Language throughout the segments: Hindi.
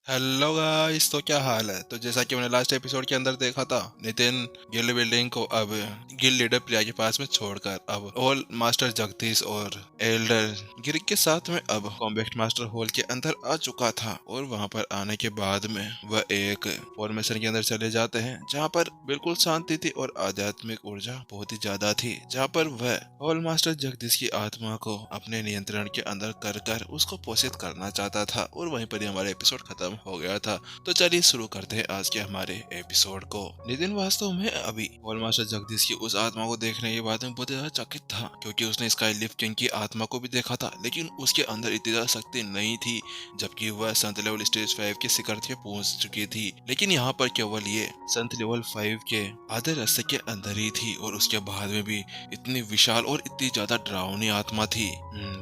हेलो गाइस, तो क्या हाल है। तो जैसा कि मैंने लास्ट एपिसोड के अंदर देखा था, नितिन गिल्ड बिल्डिंग को अब गिल्ड लीडर प्रिया के पास में छोड़कर अब होल मास्टर जगदीश और एल्डर गिरिक के साथ में अब कॉम्बैट मास्टर होल के अंदर आ चुका था। और वहां पर आने के बाद में वह एक फॉर्मेशन के अंदर चले जाते हैं जहां पर बिल्कुल शांति थी और आध्यात्मिक ऊर्जा बहुत ही ज्यादा थी, जहां पर वह होल मास्टर जगदीश की आत्मा को अपने नियंत्रण के अंदर कर उसको पोषित करना चाहता था। और वहीं पर ही हमारा एपिसोड खत्म हो गया था। तो चलिए शुरू करते हैं आज के हमारे एपिसोड को। नितिन वास्तव में अभी होल मास्टर जगदीश की उस आत्मा को देखने के बाद में बहुत ज्यादा चकित था, क्योंकि उसने स्काई लिफ्ट किंग की आत्मा को भी देखा था, लेकिन उसके अंदर इतनी ज्यादा शक्ति नहीं थी, जबकि वह संत लेवल स्टेज 5 के शिखर पे पहुंच चुकी थी। लेकिन यहाँ पर केवल ये संत लेवल 5 के आधे रास्ते के अंदर ही थी, और उसके बाद में भी इतनी विशाल और इतनी ज्यादा डरावनी आत्मा थी।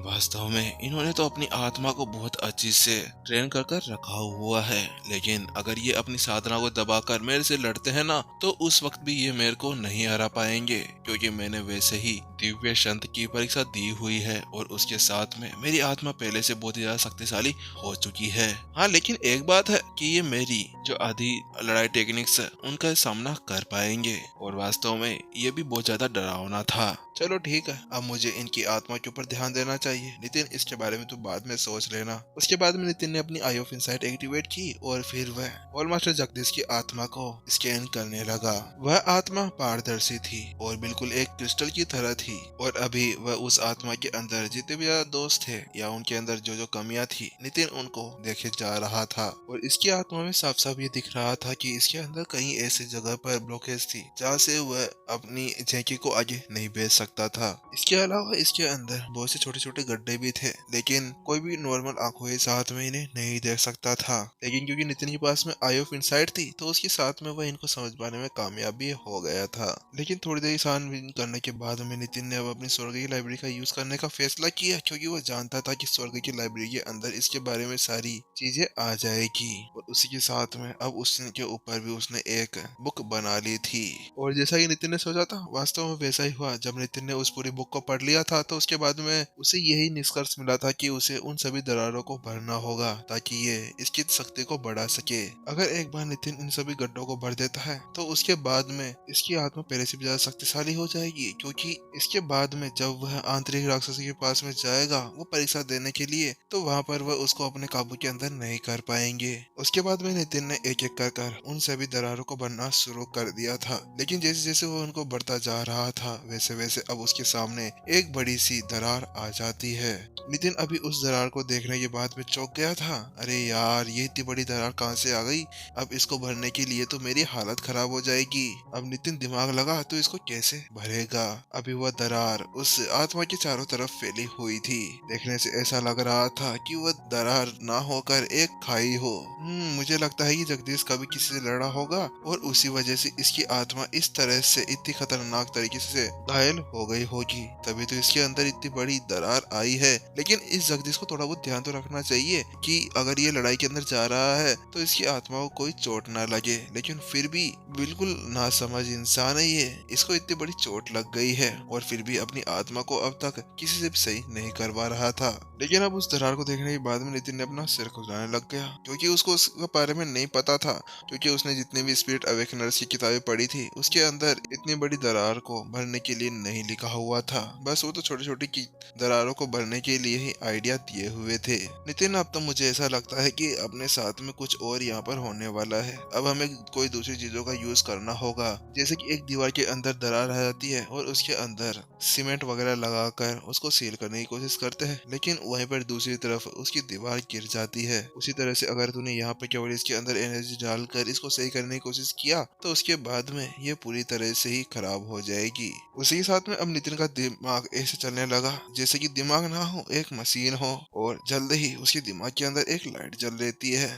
वास्तव में इन्होंने तो अपनी आत्मा को बहुत अच्छी से ट्रेन कर कर रखा हुआ है, लेकिन अगर ये अपनी साधना को दबाकर मेरे से लड़ते हैं ना, तो उस वक्त भी ये मेरे को नहीं हरा पाएंगे, क्योंकि मैंने वैसे ही दिव्य संत की परीक्षा दी हुई है और उसके साथ में मेरी आत्मा पहले से बहुत ही ज्यादा शक्तिशाली हो चुकी है। हाँ, लेकिन एक बात है कि ये मेरी जो आधी लड़ाई टेक्निक्स है उनका सामना कर पाएंगे, और वास्तव में ये भी बहुत ज्यादा डरावना था। चलो ठीक है, अब मुझे इनकी आत्मा के ऊपर ध्यान देना चाहिए। नितिन, इसके बारे में तू बाद में सोच लेना। उसके बाद में नितिन ने अपनी आई ऑफ इनसाइट एक्टिवेट की और फिर वह होल मास्टर जगदीश की आत्मा को स्कैन करने लगा। वह आत्मा पारदर्शी थी और बिल्कुल एक क्रिस्टल की तरह थी, और अभी वह उस आत्मा के अंदर जितने भी ज्यादा दोस्त थे या उनके अंदर जो जो कमियां थी, नितिन उनको देखे जा रहा था। और इसकी आत्मा में साफ साफ ये दिख रहा था कि इसके अंदर कहीं ऐसी जगह पर ब्लॉकेज थी जहाँ से वह अपनी झेंकी को आगे नहीं भेज सकता था। इसके अलावा इसके अंदर बहुत से छोटे छोटे गड्ढे भी थे, लेकिन कोई भी नॉर्मल आंखों के साथ में इन्हें नहीं देख सकता था। लेकिन क्योंकि नितिन के पास में आई ऑफ इनसाइट थी, तो उसके साथ में वह इनको समझ पाने में कामयाब भी हो गया था। लेकिन थोड़ी देर छानबीन करने के बाद में नितिन ने अब अपनी स्वर्ग की लाइब्रेरी का यूज करने का फैसला किया, क्योंकि वह जानता था कि स्वर्ग की लाइब्रेरी के अंदर इसके बारे में सारी चीजें आ जाएगी। और उसी के साथ में अब उसके ऊपर भी उसने एक बुक बना ली थी। और जैसा कि नितिन ने सोचा था, वास्तव में वैसा ही हुआ। जब नितिन ने उस पूरी बुक को पढ़ लिया था, तो उसके बाद में उसे यही निष्कर्ष मिला था कि उसे उन सभी दरारों को भरना होगा ताकि ये इसकी शक्ति को बढ़ा सके। अगर एक बार नितिन इन सभी गड्ढों को भर देता है, तो उसके बाद में इसकी आत्मा पहले से भी ज्यादा शक्तिशाली हो जाएगी, क्योंकि इसके बाद में जब वह आंतरिक राक्षसी के पास में जाएगा वो परीक्षा देने के लिए, तो वहां पर वह उसको अपने काबू के अंदर नहीं कर पाएंगे। उसके बाद में नितिन ने एक एक कर उन सभी दरारों को भरना शुरू कर दिया था, लेकिन जैसे जैसे वो उनको बढ़ता जा रहा था, वैसे वैसे अब उसके सामने एक बड़ी सी दरार आ जाती है। नितिन अभी उस दरार को देखने के बाद में चौंक गया था। अरे यार, ये इतनी बड़ी दरार कहाँ से आ गई। अब इसको भरने के लिए तो मेरी हालत खराब हो जाएगी। अब नितिन दिमाग लगा तो इसको कैसे भरेगा। अभी वह दरार उस आत्मा के चारों तरफ फैली हुई थी। देखने से ऐसा लग रहा था कि वह दरार ना होकर एक खाई हो। मुझे लगता है कि जगदीश कभी किसी से लड़ा होगा और उसी वजह से इसकी आत्मा इस तरह से इतनी खतरनाक तरीके से घायल हो गई होगी, तभी तो इसके अंदर इतनी बड़ी दरार आई है। लेकिन इस जगदीश को थोड़ा बहुत ध्यान तो रखना चाहिए कि अगर ये लड़ाई के अंदर जा रहा है तो इसकी आत्मा को कोई चोट ना लगे। लेकिन फिर भी बिल्कुल नासमझ इंसान है ये, इसको इतनी बड़ी चोट लग गई है और फिर भी अपनी आत्मा को अब तक किसी से भी सही नहीं करवा रहा था। लेकिन अब उस दरार को देखने के बाद में नितिन ने अपना सिर खुजाने लग गया, क्योंकि उसको उसके बारे में नहीं पता था। क्योंकि उसने जितनी भी स्पिरिट अवेकनर्स की किताबें पढ़ी थी, उसके अंदर इतनी बड़ी दरार को भरने के लिए नहीं लिखा हुआ था। बस वो तो छोटी छोटी दरारों को भरने के लिए ही आइडिया दिए हुए थे। नितिन, अब तो मुझे ऐसा लगता है कि अपने साथ में कुछ और यहाँ पर होने वाला है। अब हमें कोई दूसरी चीजों का यूज करना होगा, जैसे कि एक दीवार के अंदर दरार आ जाती है और उसके अंदर सीमेंट वगैरह लगाकर उसको सील करने की कोशिश करते हैं, लेकिन वहीं पर दूसरी तरफ उसकी दीवार गिर जाती है। उसी तरह से अगर तूने यहाँ पर केवल इसके अंदर एनर्जी डालकर इसको सही करने की कोशिश किया, तो उसके बाद में ये पूरी तरह से ही खराब हो जाएगी। उसी के साथ में अब नितिन का दिमाग ऐसे चलने लगा जैसे कि दिमाग ना हो, एक मशीन हो, और जल्द ही उसके दिमाग के अंदर एक लाइट जल रहती है।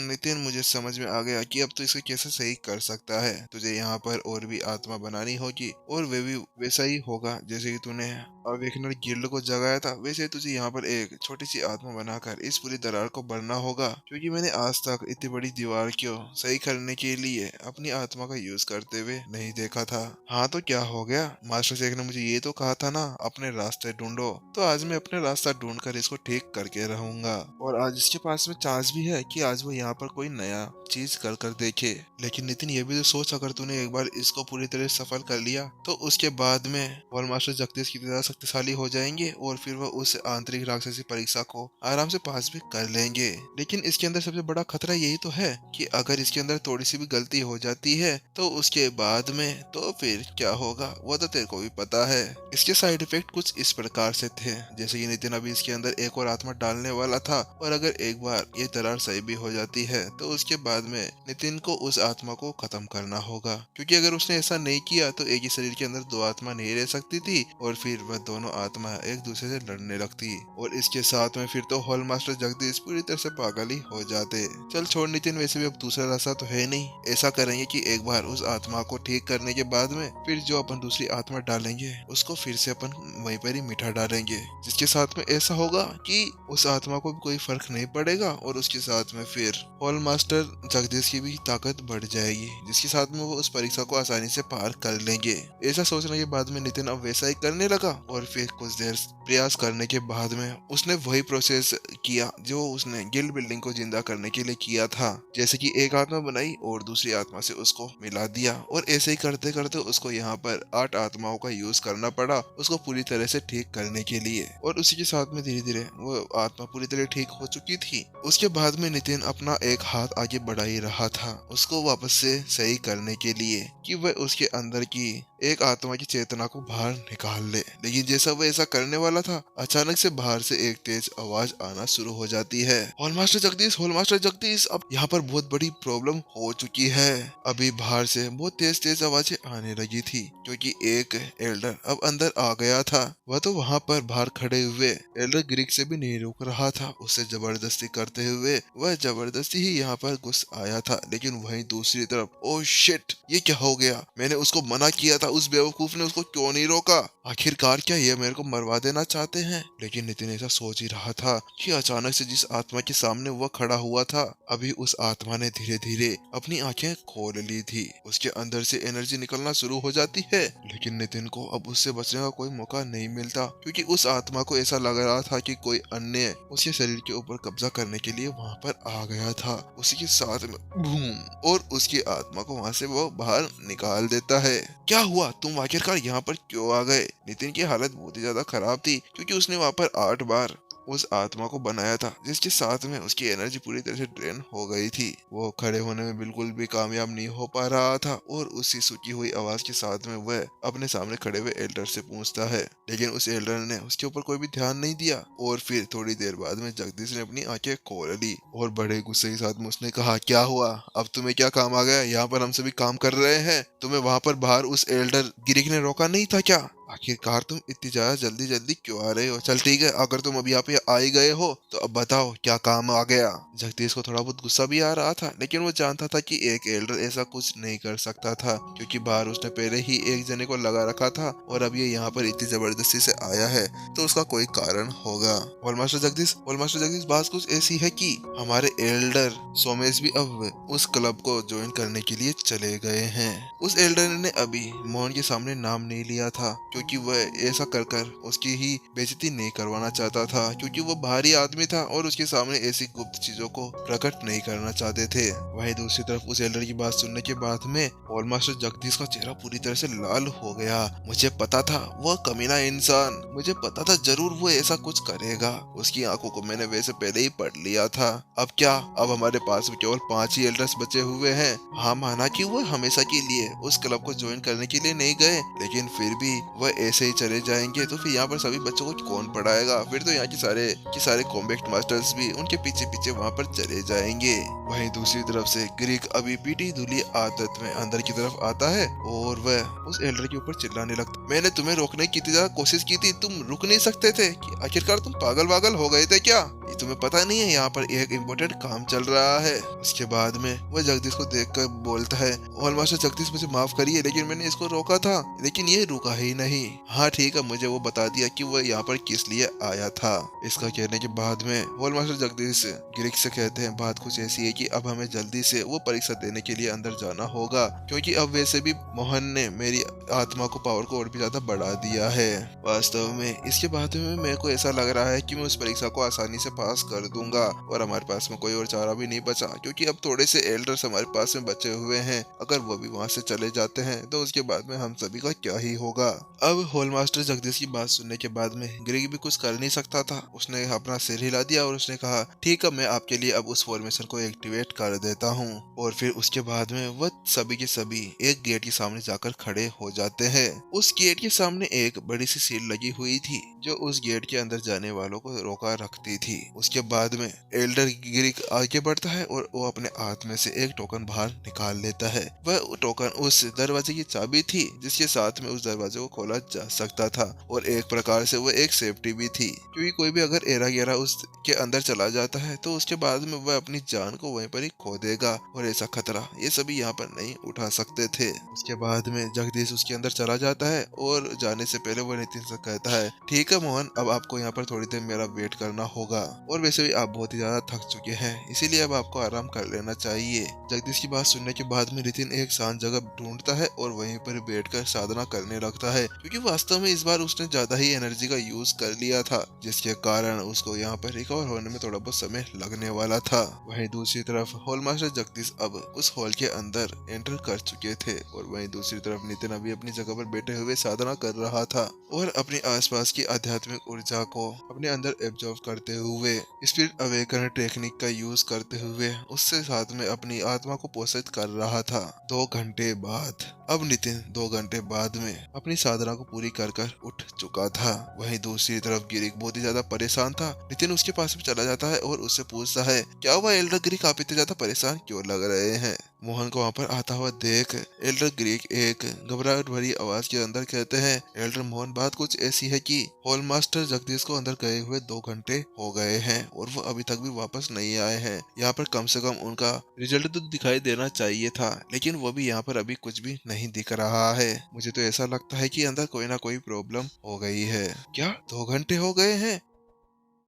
नितिन, मुझे समझ में आ गया कि अब तो इसे कैसे सही कर सकता है। तुझे यहाँ पर और भी आत्मा बनानी होगी, और वे भी वैसा ही होगा जैसे कि तूने अवेकनर गिल्ड को जगाया था, वैसे तुझे यहाँ पर एक छोटी सी आत्मा बनाकर इस पूरी दरार को भरना होगा। क्योंकि मैंने आज तक इतनी बड़ी दीवार को सही करने के लिए अपनी आत्मा का यूज करते हुए नहीं देखा था। हाँ तो क्या हो गया, मास्टर शेख ने मुझे ये तो कहा था ना अपने रास्ते ढूंढो, तो आज मैं अपने रास्ता ढूंढ कर इसको ठीक करके रहूंगा। और आज इसके पास में चांस भी है कि आज वो यहाँ पर कोई नया चीज कर कर देखे। लेकिन नितिन ये भी तो सोच, अगर तूने एक बार इसको पूरी तरह सफल कर लिया तो उसके बाद में वॉल मास्टर जगदीश की तरह शक्तिशाली हो जाएंगे और फिर वह उस आंतरिक राक्षसी परीक्षा को आराम से पास भी कर लेंगे। लेकिन इसके अंदर सबसे बड़ा खतरा यही तो है कि अगर इसके अंदर थोड़ी सी भी गलती हो जाती है तो उसके बाद में तो फिर क्या होगा वो तो तेरे को भी पता है। इसके साइड इफेक्ट कुछ इस प्रकार से थे, जैसे कि नितिन अभी इसके अंदर एक और आत्मा डालने वाला था, और अगर एक बार ये दरार सही भी हो जाती है तो उसके बाद में नितिन को उस आत्मा को खत्म करना होगा, क्योंकि अगर उसने ऐसा नहीं किया तो एक ही शरीर के अंदर दो आत्मा नहीं रह सकती थी और फिर वह दोनों आत्मा एक दूसरे से लड़ने लगती, और इसके साथ में फिर तो हॉल मास्टर जगदीश पूरी तरह से पागल ही हो जाते। चल छोड़ नितिन, वैसे भी अब दूसरा रास्ता तो है नहीं। ऐसा करेंगे कि एक बार उस आत्मा को ठीक करने के बाद में फिर जो अपन दूसरी आत्मा डालेंगे उसको फिर से अपन वहीं पर ही मिठा डालेंगे, जिसके साथ में ऐसा होगा कि उस आत्मा को भी कोई फर्क नहीं पड़ेगा और उसके साथ में फिर हॉल मास्टर जगदीश की भी ताकत बढ़ जाएगी, जिसके साथ में वो उस परीक्षा को आसानी से पार कर लेंगे। ऐसा सोचने के बाद में नितिन अब वैसा ही करने लगा और फिर कुछ देर प्रयास करने के बाद में उसने वही प्रोसेस किया जो उसने गिल्ड बिल्डिंग को जिंदा करने के लिए किया था, जैसे कि एक आत्मा बनाई और दूसरी आत्मा से उसको मिला दिया, और ऐसे ही करते करते उसको यहाँ पर 8 आत्माओं का यूज करना पड़ा उसको पूरी तरह से ठीक करने के लिए, और उसी के साथ में धीरे धीरे वो आत्मा पूरी तरह ठीक हो चुकी थी। उसके बाद में नितिन अपना एक हाथ आगे बढ़ा ही रहा था उसको वापस से सही करने के लिए कि वह उसके अंदर की एक आत्मा की चेतना को बाहर निकाल ले। लेकिन जैसा वह ऐसा करने वाला था, अचानक से बाहर से एक तेज आवाज आना शुरू हो जाती है। Hall master Jagdish, hall master Jagdish, अब यहाँ पर बहुत बड़ी प्रॉब्लम हो चुकी है। अभी बाहर से बहुत तेज तेज आवाजें आने लगी थी क्योंकि एक एल्डर अब अंदर आ गया था। वह तो वहाँ पर बाहर खड़े हुए एल्डर ग्रीक से भी नहीं रुक रहा था, उससे जबरदस्ती करते हुए वह जबरदस्ती ही यहाँ पर घुस आया था। लेकिन वहीं दूसरी तरफ, ओ शिट, ये क्या हो गया, मैंने उसको मना किया था, उस बेवकूफ ने उसको क्यों नहीं रोका, आखिरकार क्या ये मेरे को मरवा देना चाहते हैं। लेकिन नितिन ऐसा सोच ही रहा था कि अचानक से जिस आत्मा के सामने वह खड़ा हुआ था, अभी उस आत्मा ने धीरे धीरे अपनी आंखें खोल ली थी, उसके अंदर से एनर्जी निकलना शुरू हो जाती है। लेकिन नितिन को अब उससे बचने का कोई मौका नहीं मिलता क्योंकि उस आत्मा को ऐसा लग रहा था कि कोई अन्य उसके शरीर के ऊपर कब्जा करने के लिए वहां पर आ गया था। उसी के साथ में बूम, और उसकी आत्मा को वहां से वो बाहर निकाल देता है। क्या हुआ, तुम आखिरकार यहाँ पर क्यों आ गए। नितिन की हालत बहुत ही ज्यादा खराब थी क्योंकि उसने वहां पर 8 बार उस आत्मा को बनाया था, जिसके साथ में उसकी एनर्जी पूरी तरह से ड्रेन हो गई थी। वो खड़े होने में बिल्कुल भी कामयाब नहीं हो पा रहा था और उसी सूखी हुई आवाज के साथ में वह अपने सामने खड़े हुए एल्डर से पूछता है, लेकिन उस एल्डर ने उसके ऊपर कोई भी ध्यान नहीं दिया। और फिर थोड़ी देर बाद में जगदीश ने अपनी आंखें खोल ली और बड़े गुस्से के साथ में उसने कहा, क्या हुआ, अब तुम्हें क्या काम आ गया, यहाँ पर हम सभी काम कर रहे हैं, तुम्हें वहां पर बाहर उस एल्डर गिरिक ने रोका नहीं था क्या, आखिरकार तुम इतनी ज्यादा जल्दी जल्दी क्यों आ रहे हो। चल ठीक है, अगर तुम अभी यहाँ पे आ ही गए हो तो अब बताओ क्या काम आ गया। जगदीश को थोड़ा बहुत गुस्सा भी आ रहा था, लेकिन वो जानता था कि एक एल्डर ऐसा कुछ नहीं कर सकता था क्योंकि बाहर उसने पहले ही एक जने को लगा रखा था और अब ये यहाँ पर इतनी जबरदस्ती से आया है तो उसका कोई कारण होगा। हॉल मास्टर जगदीश, बात कुछ ऐसी है कि हमारे एल्डर सोमेश भी अब उस क्लब को ज्वाइन करने के लिए चले गए हैं। उस एल्डर ने अभी मोहन के सामने नाम नहीं लिया था क्योंकि वह ऐसा कर कर उसकी ही बेइज्जती नहीं करवाना चाहता था, क्योंकि वो भारी आदमी था और उसके सामने ऐसी गुप्त चीजों को प्रकट नहीं करना चाहते थे। वहीं दूसरी तरफ उस एल्डर की बात सुनने के बाद में हॉल मास्टर जगदीश का चेहरा पूरी तरह से लाल हो गया। मुझे पता था वह कमीना इंसान, मुझे पता था जरूर वो ऐसा कुछ करेगा, उसकी आंखों को मैंने वैसे पहले ही पढ़ लिया था। अब क्या, अब हमारे पास में केवल 5 ही एल्डर्स बचे हुए हैं। हाँ माना कि वो हमेशा के लिए उस क्लब को ज्वाइन करने के लिए नहीं गए, लेकिन फिर भी वह ऐसे ही चले जाएंगे तो फिर यहाँ पर सभी बच्चों को कौन पढ़ाएगा। फिर तो यहाँ के सारे कॉम्बैक्ट मास्टर्स भी उनके पीछे पीछे वहाँ पर चले जाएंगे। वहीं दूसरी तरफ से ग्रीक अभी पीटी धुली आदत में अंदर की तरफ आता है और वह उस एल्डर के ऊपर चिल्लाने लगता, मैंने तुम्हें रोकने की इतनी ज्यादा कोशिश की थी, तुम रुक नहीं सकते थे कि आखिरकार तुम पागल वागल हो गए थे क्या। तुम्हें पता नहीं है यहाँ पर एक इम्पोर्टेंट काम चल रहा है। उसके बाद में वह जगदीश को देखकर बोलता है, हॉल मास्टर जगदीश मुझे माफ करिए, लेकिन मैंने इसको रोका था, लेकिन ये रुका ही नहीं। हाँ ठीक है, मुझे वो बता दिया कि वो यहाँ पर किस लिए आया था। इसका कहने के बाद में हॉल मास्टर जगदीश गिरिक से कहते हैं, बात कुछ ऐसी है कि अब हमें जल्दी से वो परीक्षा देने के लिए अंदर जाना होगा, क्योंकि अब वैसे भी मोहन ने मेरी आत्मा को पावर को और भी ज्यादा बढ़ा दिया है। वास्तव में इसके बाद में मेरे को ऐसा लग रहा है कि मैं उस परीक्षा को आसानी से पास कर दूंगा और हमारे पास में कोई और चारा भी नहीं बचा, क्योंकि अब थोड़े से एल्डर्स हमारे पास में बचे हुए हैं। अगर वो भी वहां से चले जाते हैं तो उसके बाद में हम सभी का क्या ही होगा। अब हॉल मास्टर जगदीश की बात सुनने के बाद में ग्रेग भी कुछ कर नहीं सकता था। उसने अपना सिर हिला दिया और उसने कहा, ठीक है, मैं आपके लिए अब उस फॉर्मेशन को एक्टिवेट कर देता हूँ। और फिर उसके बाद में वह सभी के सभी एक गेट के सामने जाकर खड़े हो जाते हैं। उस गेट के सामने एक बड़ी सी सील लगी हुई थी जो उस गेट के अंदर जाने वालों को रोका रखती थी। उसके बाद में एल्डर गिरिक आगे बढ़ता है और वो अपने हाथ में से एक टोकन बाहर निकाल लेता है। वह टोकन उस दरवाजे की चाबी थी जिसके साथ में उस दरवाजे को खोला जा सकता था, और एक प्रकार से वह एक सेफ्टी भी थी, क्योंकि कोई भी अगर एरा गेरा उसके अंदर चला जाता है तो उसके बाद में वह अपनी जान को वहीं पर ही खो देगा, और ऐसा खतरा ये सभी यहाँ पर नहीं उठा सकते थे। उसके बाद में जगदीश उसके अंदर चला जाता है और जाने से पहले वह नितिन से कहता है, ठीक है मोहन, अब आपको यहाँ पर थोड़ी देर मेरा वेट करना होगा, और वैसे भी आप बहुत ही ज्यादा थक चुके हैं, इसीलिए अब आपको आराम कर लेना चाहिए। जगदीश की बात सुनने के बाद में नितिन एक शांत जगह ढूंढता है और वहीं पर बैठकर साधना करने लगता है, क्योंकि वास्तव में इस बार उसने ज्यादा ही एनर्जी का यूज कर लिया था, जिसके कारण उसको यहाँ पर रिकवर होने में थोड़ा बहुत समय लगने वाला था। वहीं दूसरी तरफ हॉल मास्टर जगदीश अब उस हॉल के अंदर एंटर कर चुके थे, और वहीं दूसरी तरफ नितिन अभी अपनी जगह पर बैठे हुए साधना कर रहा था और अपने आसपास की आध्यात्मिक ऊर्जा को अपने अंदर एब्जॉर्ब करते हुए स्पिरिट अवेकन टेक्निक का यूज करते हुए उससे साथ में अपनी आत्मा को पोषित कर रहा था। 2 घंटे बाद अब नितिन 2 घंटे बाद में अपनी साधना को पूरी कर उठ चुका था। वहीं दूसरी तरफ गिरिक बहुत ही ज्यादा परेशान था। नितिन उसके पास में चला जाता है और उससे पूछता है, क्या हुआ एल्डर गिरिक, आप इतने ज्यादा परेशान क्यों लग रहे हैं? मोहन को वहां पर आता हुआ देख एल्डर गिरिक एक घबराहट भरी आवाज के अंदर कहते हैं, एल्डर मोहन, बात कुछ ऐसी है कि हॉल मास्टर जगदीश को अंदर गए हुए 2 घंटे हो गए हैं और वो अभी तक भी वापस नहीं आए हैं। यहाँ पर कम से कम उनका रिजल्ट तो दिखाई देना चाहिए था, लेकिन वो भी यहाँ पर अभी कुछ भी नहीं दिख रहा है। मुझे तो ऐसा लगता है कि अंदर कोई ना कोई प्रॉब्लम हो गई है। क्या 2 घंटे हो गए हैं?